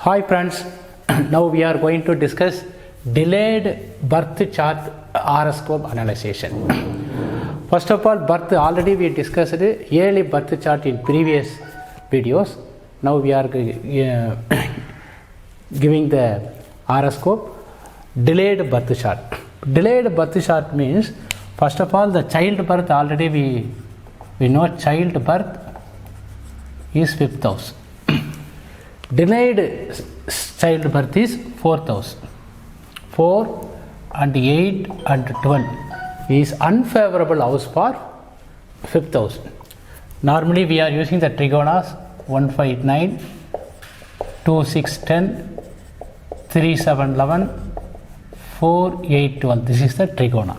Hi friends, now we are going to discuss delayed birth chart horoscope analysis. First of all, birth already we discussed yearly birth chart in previous videos. Now we are giving the horoscope delayed birth chart. Delayed birth chart means, first of all, the child birth already we know child birth is 5th house. Delayed childbirth is 4th house. 4 and 8 and 12 is unfavorable house for 5th house. Normally we are using the trigonas 1, 5, 9, 2, 6, 10, 3, 7, 11, 4, 8, 12. This is the trigona.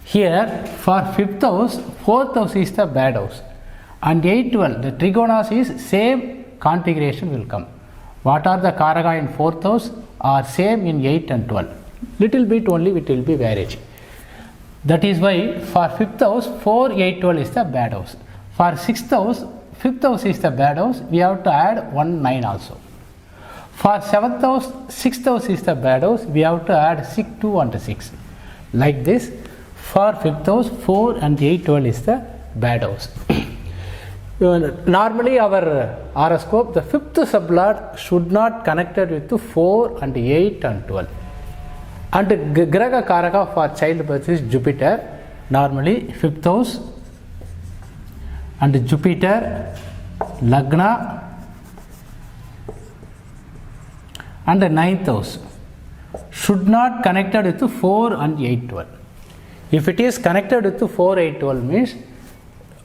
Here for 5th house, 4th house is the bad house. And 8, 12, the trigonas is same configuration will come. What are the karaka in 4th house are same in 8 and 12. Little bit only it will be variation. That is why for 5th house 4, 8, 12 is the bad house. For 6th house, 5th house is the bad house. We have to add 1, 9 also. For 7th house, 6th house is the bad house. We have to add 6, 2 and 6. Like this, for 5th house 4 and 8, 12 is the bad house. Normally our horoscope, the 5th sublord should not connected with 4 and 8 and 12. And Graha Karaka for childbirth is Jupiter. Normally 5th house and Jupiter, Lagna and 9th house should not connected with 4 and 8, 12. If it is connected with 4, 8, 12 means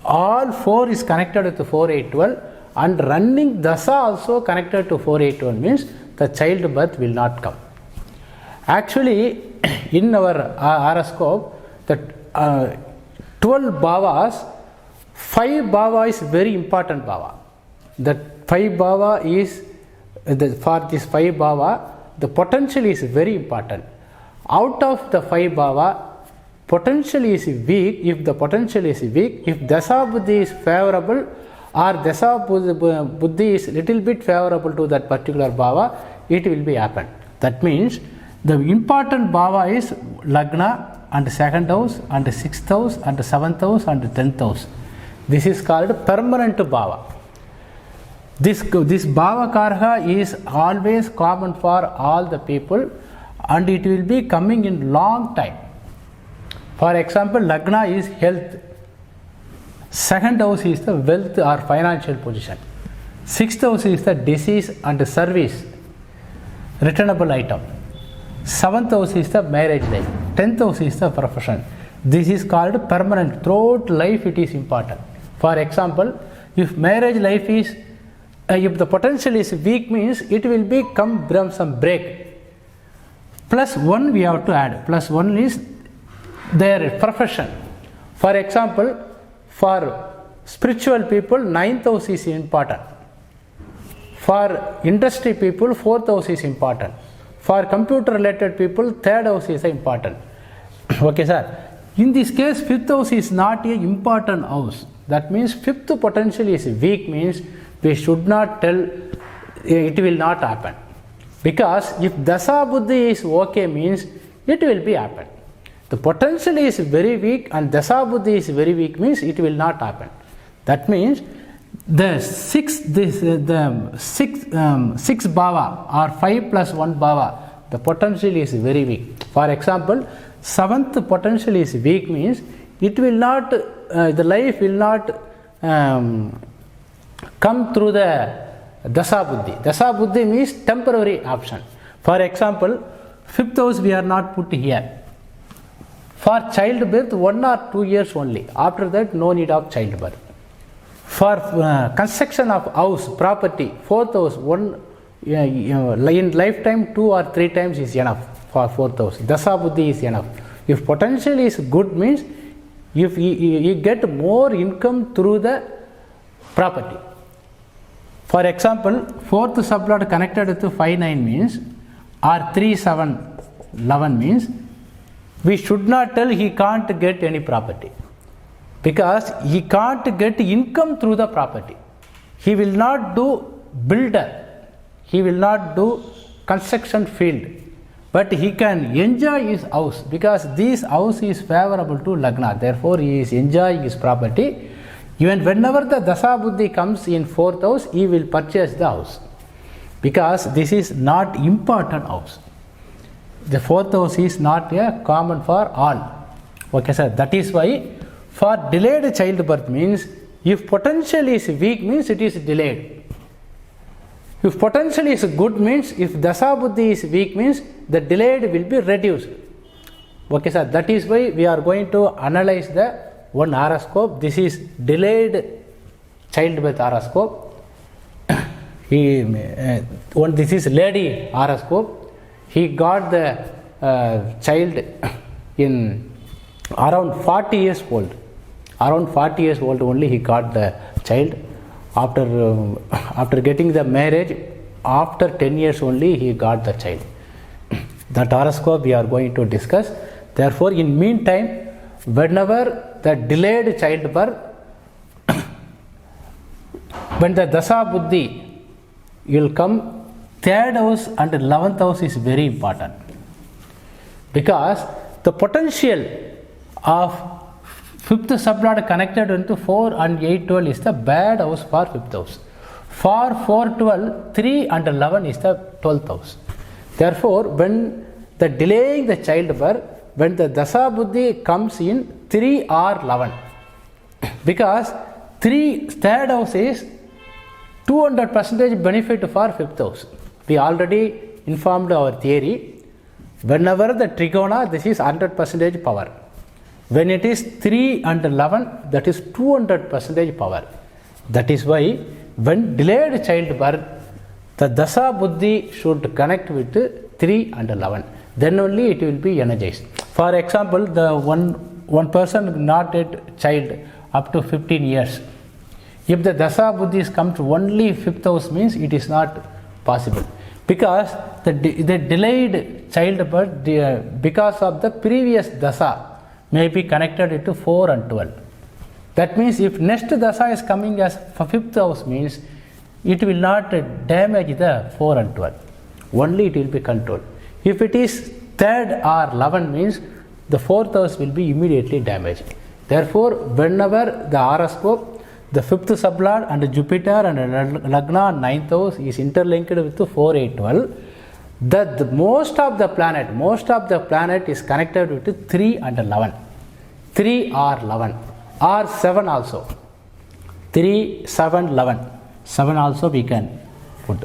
all 4 is connected with 4, 8, 12 and running dasa also connected to 4, 8, 12 means the childbirth will not come. Actually, in our horoscope, the 12 bhavas, 5 bhava is very important bhava. The 5 bhava is, for this 5 bhava, the potential is very important. Out of the 5 bhava, potential is weak. If the potential is weak, if dasa buddhi is favorable or dasa buddhi is little bit favorable to that particular bhava, it will be happen. That means the important bhava is lagna and 2nd house and 6th house and 7th house and 10th house. This is called permanent bhava. This bhava karha is always common for all the people and it will be coming in long time. For example, Lagna is health, 2nd house is the wealth or financial position, 6th house is the disease and service, returnable item, 7th house is the marriage life, 10th house is the profession. This is called permanent. Throughout life it is important. For example, if marriage life is, if the potential is weak means it will be come from some break. Plus 1 we have to add. Plus 1 is their profession. For example, for spiritual people, 9th house is important. For industry people, 4th house is important. For computer related people, 3rd house is important. Okay, sir. In this case, 5th house is not an important house. That means 5th potential is weak means we should not tell it will not happen. Because if dasa buddhi is okay means it will be happen. The potential is very weak and dasa buddhi is very weak means it will not happen. That means the 6 bhava or 5 plus 1 bhava, the potential is very weak. For example, 7th potential is weak means it will not, the life will not come through the dasa buddhi. Dasa buddhi means temporary option. For example, 5th house we are not put here. For childbirth, 1 or 2 years only. After that, no need of childbirth. For construction of house, property, 4th house, in lifetime 2 or 3 times is enough for 4th house. Dasa buddhi is enough. If potential is good means, if you get more income through the property. For example, 4th sublord connected to 5, 9 means, or 3, 7, 11 means, we should not tell he can't get any property. because he can't get income through the property. He will not do builder. he will not do construction field, but he can enjoy his house because this house is favorable to Lagna. Therefore, he is enjoying his property. Even whenever the Dasa Buddhi comes in 4th house, he will purchase the house because this is not important house. The 4th house is not a common for all. Okay, sir. That is why for delayed childbirth means if potential is weak means it is delayed. If potential is good means if Dasa Buddhi is weak means the delayed will be reduced. Okay, sir. That is why we are going to analyze the one horoscope. This is delayed childbirth horoscope. This is lady horoscope. He got the child in around 40 years old. Around 40 years old only he got the child. After getting the marriage, after 10 years only he got the child. That horoscope we are going to discuss. Therefore, in meantime, whenever the delayed childbirth, when the Dasa Buddhi will come, 3rd house and 11th house is very important because the potential of 5th sublord connected into 4 and 8, 12 is the bad house for 5th house. For 4, 12, 3 and 11 is the 12th house. Therefore, when the delaying the childbirth, when the Dasa Buddhi comes in 3 or 11, because 3rd house is 200% benefit for 5th house. We already informed our theory. Whenever the Trigona, this is 100% power. When it is 3 and 11, that is 200% power. That is why when delayed childbirth, the Dasa Buddhi should connect with 3 and 11. Then only it will be energized. For example, the one person not yet child up to 15 years. If the Dasa Buddhis come to only 5th house means it is not possible. Because the delayed childbirth, because of the previous Dasa, may be connected to 4 and 12. That means if next Dasa is coming as 5th house means it will not damage the 4 and 12. Only it will be controlled. If it is 3rd or 11 means the 4th house will be immediately damaged. Therefore, whenever the horoscope, the 5th sublord and Jupiter and Lagna 9th house is interlinked with 4, 8, 12, the most of the planet is connected with 3 and 11. 3 or 11 or 7 also. 3, 7, 11. 7 also we can put.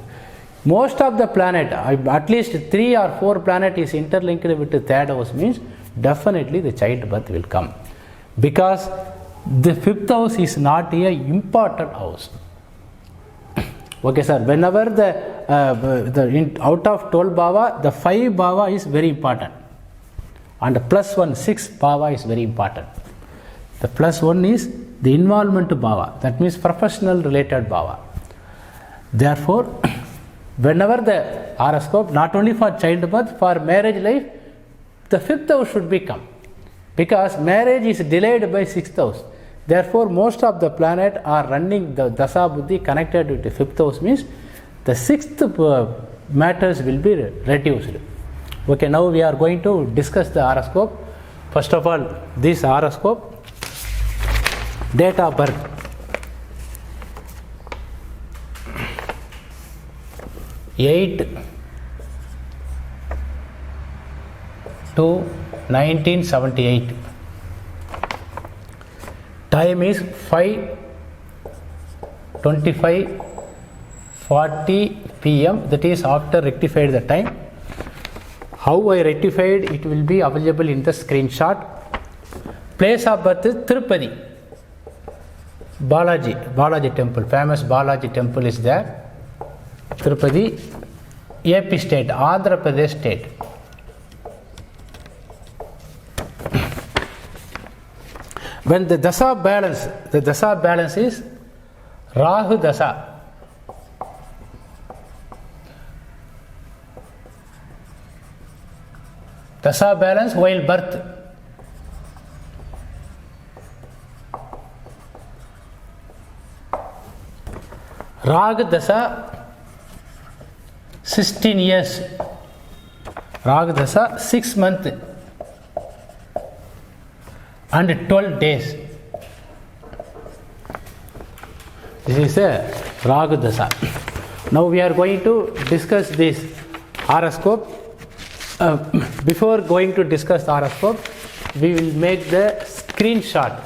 Most of the planet, at least 3 or 4 planet is interlinked with the 3rd house means definitely the childbirth will come. Because the 5th house is not a important house. Okay, sir. Whenever out of 12 bhava, the 5 bhava is very important, and plus 1, 6 bhava is very important. The plus 1 is the involvement bhava. That means professional related bhava. Therefore, whenever the horoscope, not only for childbirth, for marriage life, the 5th house should become, because marriage is delayed by 6th house. Therefore, most of the planet are running the Dasa Buddhi connected with the 5th house means the 6th matters will be reduced. Okay, now we are going to discuss the horoscope. First of all, this horoscope, date of birth. (8 to 1978). Time is 5:25:40 p.m. That is after rectified the time. How I rectified, it will be available in the screenshot. Place of birth is Tirupati. Balaji temple, famous Balaji temple is there. Tirupati, AP state, Andhra Pradesh state. When the Dasa balance is Rahu Dasa. Dasa balance while birth. Rag Dasa 16 years. Rahu Dasa 6 months and 12 days. This is a Rahu Dasa. Now we are going to discuss this horoscope. Before going to discuss the horoscope, we will make the screenshot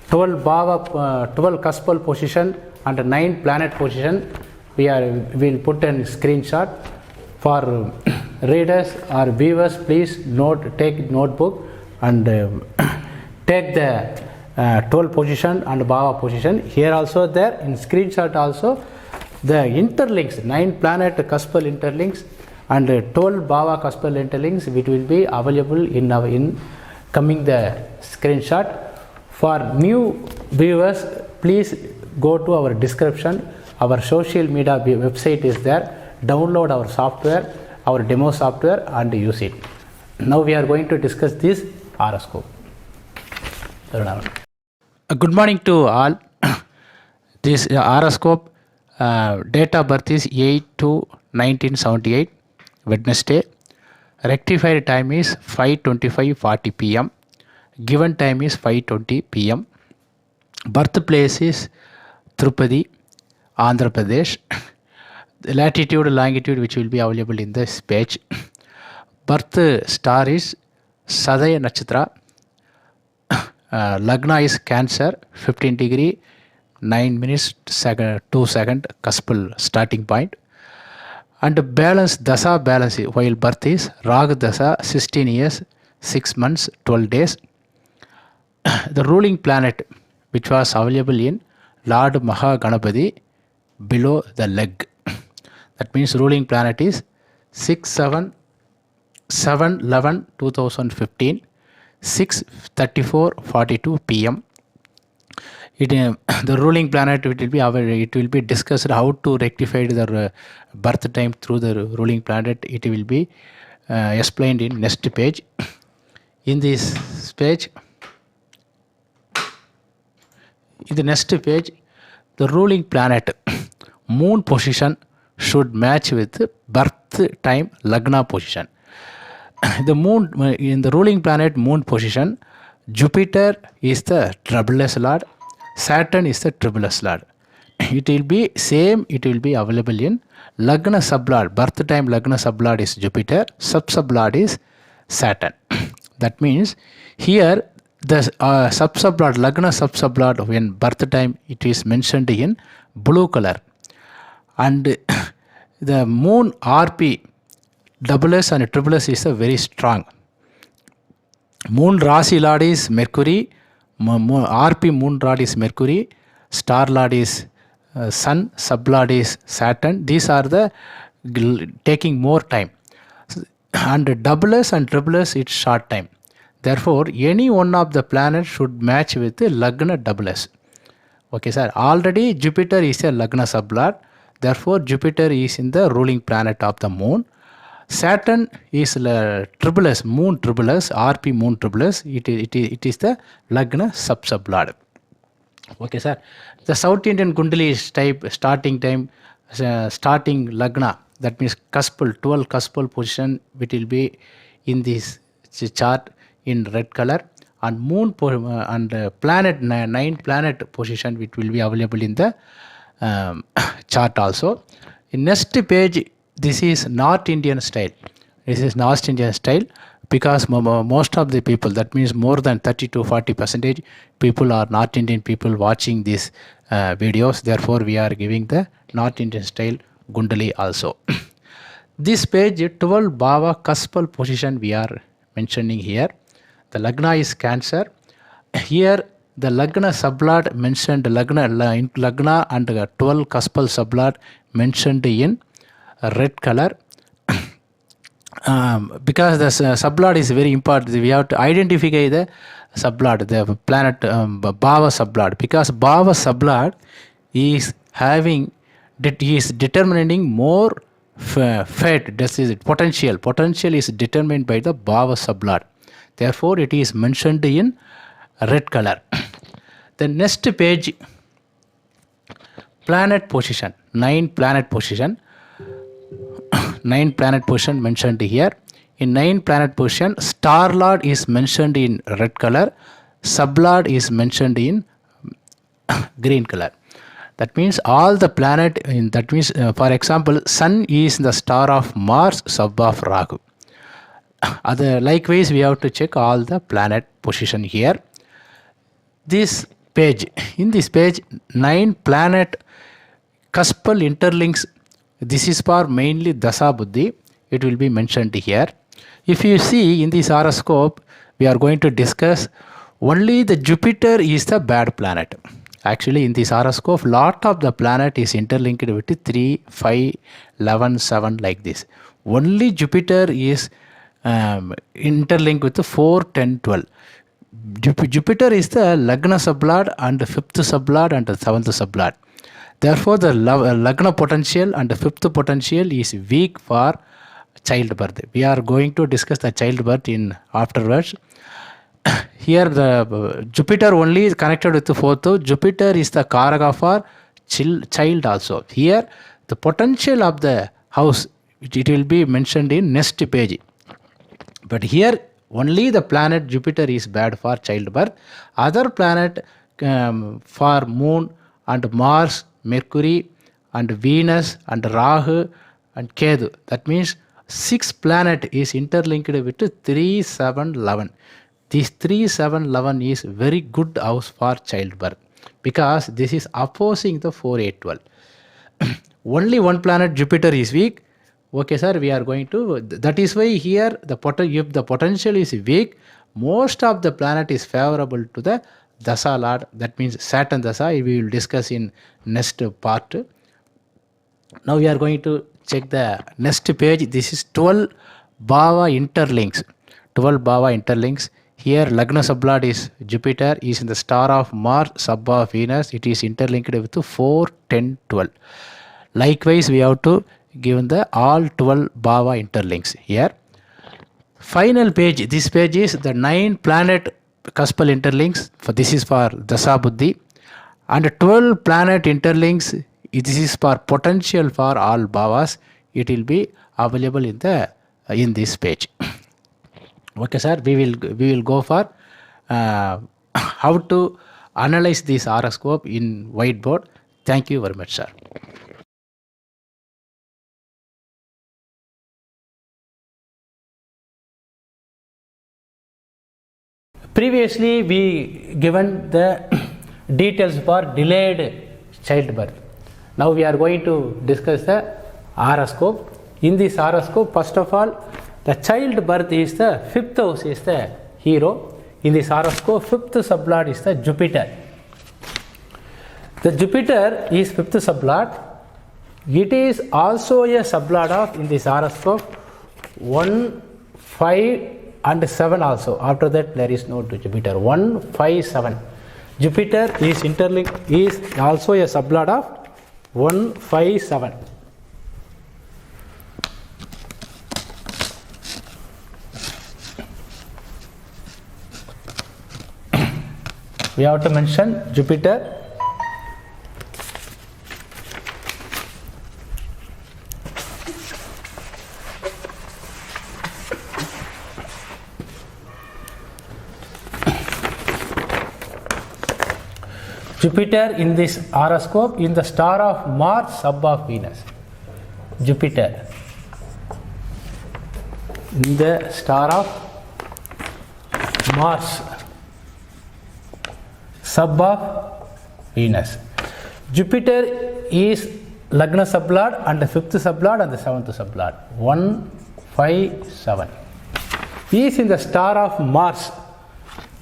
12 Baba, 12 Cuspal position and 9 planet position. We will put a screenshot for readers or viewers. Please take notebook and take the 12 position and Baba position. Here also there in screenshot also the interlinks, 9 planet Cuspal interlinks and 12 Baba Cuspal interlinks, which will be available in coming the screenshot. For new viewers, please go to our description. Our social media website is there. Download our software, our demo software, and use it. Now we are going to discuss this horoscope. Good morning to all. This horoscope date of birth is 8/2/1978, Wednesday. Rectified time is 5:25:40 p.m. Given time is 5:20 p.m. Birthplace is Tirupati, Andhra Pradesh. The latitude, longitude, which will be available in this page. Birth star is Sadaya Nakshatra. Lagna is Cancer, 15 degree, 9 minutes, 2 second, Cuspal starting point. And balance, Dasa balance, while birth is Rahu Dasa, 16 years, 6 months, 12 days. The ruling planet, which was available in Lord Maha Ganapati, below the leg. That means ruling planet is 6/7/11/2015, 6:34:42 p.m. The ruling planet, it will be discussed how to rectify the birth time through the ruling planet. It will be explained in next page. In this page, in the next page, the ruling planet moon position should match with birth time lagna position. The moon, in the ruling planet moon position, Jupiter is the troublous lord, Saturn is the troublous lord. It will be same, it will be available in lagna sublord. Birth time lagna sublord is Jupiter, sub-sublord is Saturn. That means here the sub-sublord, lagna sub-sublord, when birth time it is mentioned in blue color. And the moon RP, double S and triple S is very strong. Moon Rasi Lord is Mercury, RP moon Lord is Mercury, star Lord is Sun, sub Lord is Saturn. These are the taking more time. And double S and triple S, it's short time. Therefore, any one of the planets should match with the Lagna double S. Okay, sir. Already Jupiter is a Lagna sublord. Therefore, Jupiter is in the ruling planet of the moon. Saturn is triple S, moon triple S, RP moon triple S. It is the Lagna sub-sublord. Okay, sir. The South Indian Kundali is type starting time, starting Lagna. That means Cuspal, 12 Cuspal position, which will be in this chart in red color. And moon and planet, 9 planet position, which will be available in the chart also. In next page, this is North Indian style. This is North Indian style because most of the people, that means more than 30 to 40% people are North Indian people watching these videos. Therefore, we are giving the North Indian style Gundali also. This page, 12 Baba Cuspal position we are mentioning here. The Lagna is Cancer. Here the Lagna sublord mentioned, Lagna and 12 Cuspal sublord mentioned in red color. Because the sublord is very important, we have to identify the sublord, the planet Baba sublord, because Baba sublord is having, he is determining more fate. This is potential. Potential is determined by the Baba sublord. Therefore, it is mentioned in red color. The next page, planet position, 9 planet position. 9 planet position mentioned here. In 9 planet position, star lord is mentioned in red color, sublord is mentioned in green color. That means all the planet in that means for example, sun is the star of Mars, sub of Rahu. Likewise, we have to check all the planet position here. This page, in this page, 9 planet Cuspal Interlinks. This is for mainly Dasa Buddhi. It will be mentioned here. If you see in this horoscope, we are going to discuss only the Jupiter is the bad planet. Actually, in this horoscope, lot of the planet is interlinked with 3, 5, 11, 7 like this. Only Jupiter is interlinked with 4, 10, 12. Jupiter is the Lagna sublord and the 5th sublord and the 7th sublord. Therefore, the Lagna potential and the 5th potential is weak for childbirth. We are going to discuss the childbirth in afterwards. Here the Jupiter only is connected with the 4th. Jupiter is the Karaka for child also. Here the potential of the house, it will be mentioned in next page. But here only the planet Jupiter is bad for childbirth. Other planet for moon and Mars, Mercury and Venus and Rahu and Ketu. That means 6 planet is interlinked with 3, 7, 11. This 3, 7, 11 is very good house for childbirth because this is opposing the 4, 8, 12. Only one planet Jupiter is weak. Okay, sir, we are going to, that is why here if the potential is weak, most of the planet is favorable to the Dasa Lord. That means Saturn Dasa. We will discuss in next part. Now we are going to check the next page. This is 12 Baba Interlinks. 12 Baba Interlinks. Here Lagna sublord is Jupiter, is in the star of Mars, sub of Venus. It is interlinked with 4, 10, 12. Likewise, we have to give the all 12 Baba Interlinks here. Final page. This page is the 9 planet Cuspal Interlinks. This is for Dasa Buddhi. And 12 planet interlinks. This is for potential for all Bhavas. It will be available in this page. Okay, sir. We will go for how to analyze this horoscope in whiteboard. Thank you very much, sir. Previously, we given the details for delayed childbirth. Now we are going to discuss the horoscope. In this horoscope, first of all, the childbirth is the 5th house is the hero. In this horoscope, 5th sublord is the Jupiter. The Jupiter is 5th sublord. It is also a sublord of, in this horoscope, 1, 5 and 7 also. After that, there is no Jupiter. 1, 5, 7. Jupiter is interlinked, is also a sublord of 1, 5, 7. We have to mention Jupiter. Jupiter in this horoscope in the star of Mars, sub of Venus. Jupiter in the star of Mars, sub of Venus. Jupiter is Lagna sublord and the 5th sublord and the 7th sublord. 1, 5, 7. He is in the star of Mars.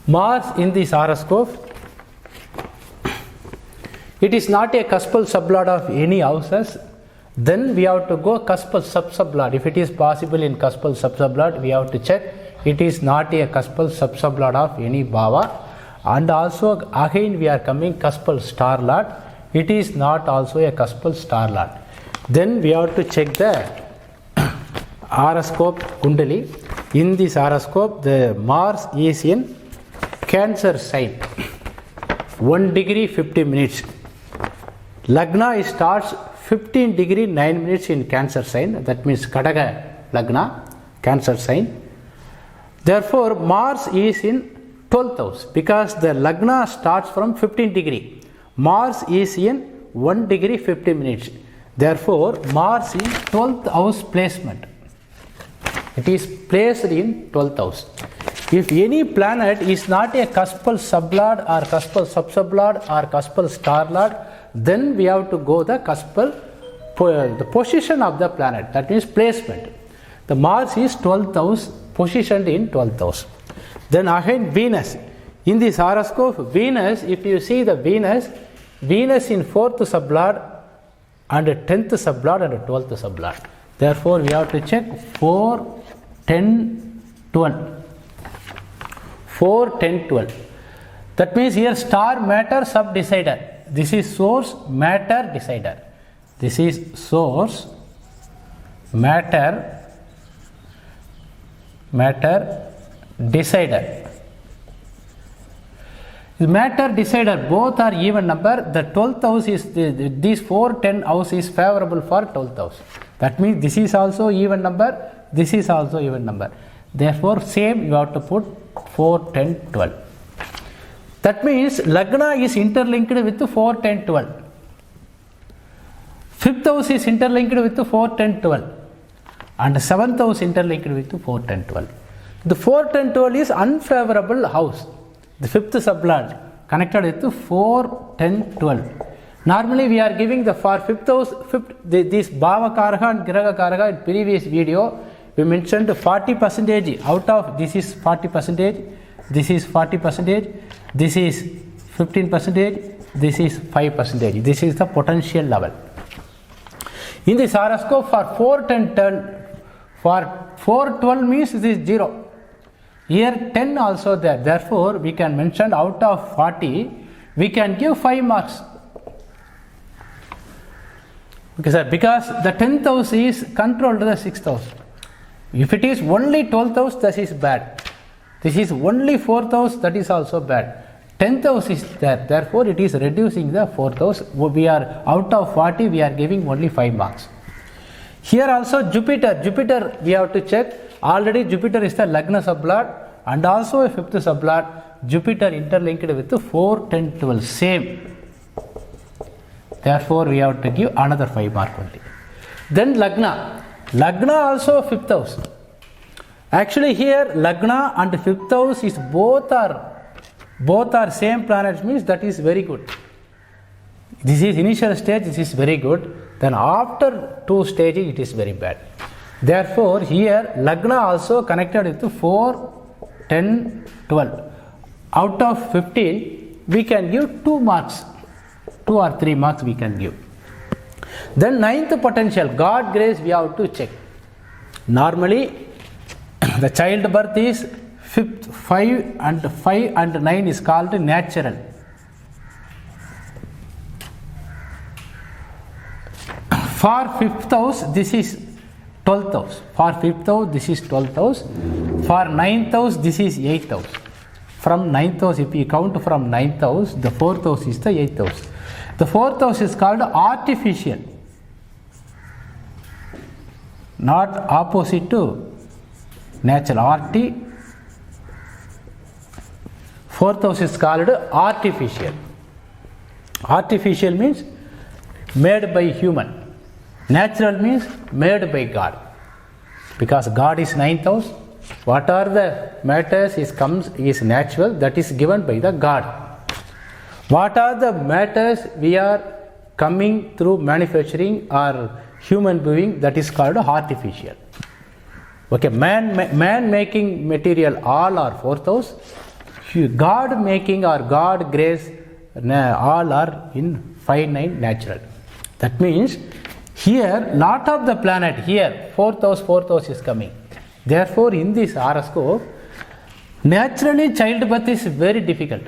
Mars in this horoscope, it is not a cuspal sublord of any houses. Then we have to go cuspal sub-sublord. If it is possible in cuspal sub-sublord, we have to check. It is not a cuspal sub-sublord of any bhava. And also again we are coming cuspal star lord. It is not also a cuspal star lord. Then we have to check the horoscope kundali. In this horoscope, the Mars is in Cancer sign. 1 degree 50 minutes. Lagna starts 15 degree 9 minutes in Cancer sign, that means Kadaga Lagna, Cancer sign. Therefore, Mars is in 12th house because the Lagna starts from 15 degree. Mars is in 1 degree 15 minutes. Therefore, Mars is 12th house placement. It is placed in 12th house. If any planet is not a cuspal sublord or cuspal subsublord or cuspal star lord, then we have to go the cuspal, the position of the planet, that means placement. The Mars is 12th house, positioned in 12th house. Then again Venus. In this horoscope, Venus, if you see the Venus in 4th sublord and 10th sublord and 12th sublord. Therefore, we have to check 4, 10, 12. 4, 10, 12. That means here star matter sub decider. This is source matter decider. This is source matter decider. Matter decider, both are even number. The 12th house is, these 4, 10 house is favorable for 12th house. That means this is also even number, this is also even number. Therefore, same you have to put 4, 10, 12. That means Lagna is interlinked with 4, 10, 12. 5th house is interlinked with 4, 10, 12. And 7th house interlinked with 4, 10, 12. The 4, 10, 12 is unfavorable house. The 5th sublord connected with 4, 10, 12. Normally we are giving the for 5th house, this Bhava Karaka and Graha Karaka in previous video, we mentioned 40% out of this is 40%, this is 40%, this is 15%, this is 5%. This is the potential level. In this horoscope for 4, 10, 12, for 4, 12 means this is 0. Here 10 also there. Therefore, we can mention out of 40, we can give 5 marks. Okay, sir, because the 10th house is controlled to the 6th house. If it is only 12th house, that is bad. This is only 4th house, that is also bad. 10th house is there. Therefore, it is reducing the 4th house. We are out of 40, we are giving only 5 marks. Here also Jupiter we have to check. Already Jupiter is the Lagna sublord and also a 5th sublord. Jupiter interlinked with 4, 10, 12, same. Therefore, we have to give another 5 mark only. Then Lagna also 5th house. Actually here Lagna and 5th house is both are same planets, means that is very good. This is initial stage, this is very good. Then after 2 stages it is very bad. Therefore, here Lagna also connected with 4, 10, 12. Out of 15, we can give 2 marks. 2 or 3 marks we can give. Then 9th potential, God grace we have to check. Normally, the childbirth is 5 and 9 is called natural. For 5th house, this is 12th house. For 5th house, this is 12th house. For 9th house, this is 8th house. From 9th house, if we count from 9th house, the 4th house is the 8th house. The 4th house is called artificial, not opposite to natural. 4th house is called artificial. Artificial means made by human. Natural means made by God. Because God is 9th house, what are the matters is natural, that is given by the God. What are the matters we are coming through manufacturing or human doing, that is called artificial. Okay, man making material all are 4th house. God making or God grace all are in 5, 9 natural. That means here lot of the planet here 4th house is coming. Therefore, in this horoscope, naturally childbirth is very difficult.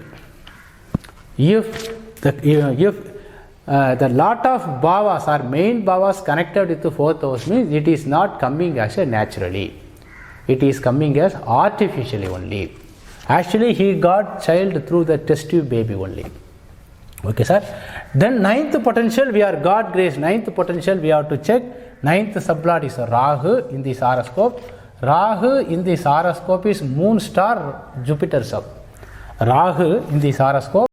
If the lot of bhavas or main bhavas connected with the 4th house means it is not coming as a naturally. It is coming as artificially only. Actually, he got child through the test tube baby only. Okay, sir. Then ninth potential, we are God grace. Ninth potential, we have to check. Ninth sublord is Rahu in this horoscope. Rahu in this horoscope is moon star Jupiter sub. Rahu in this horoscope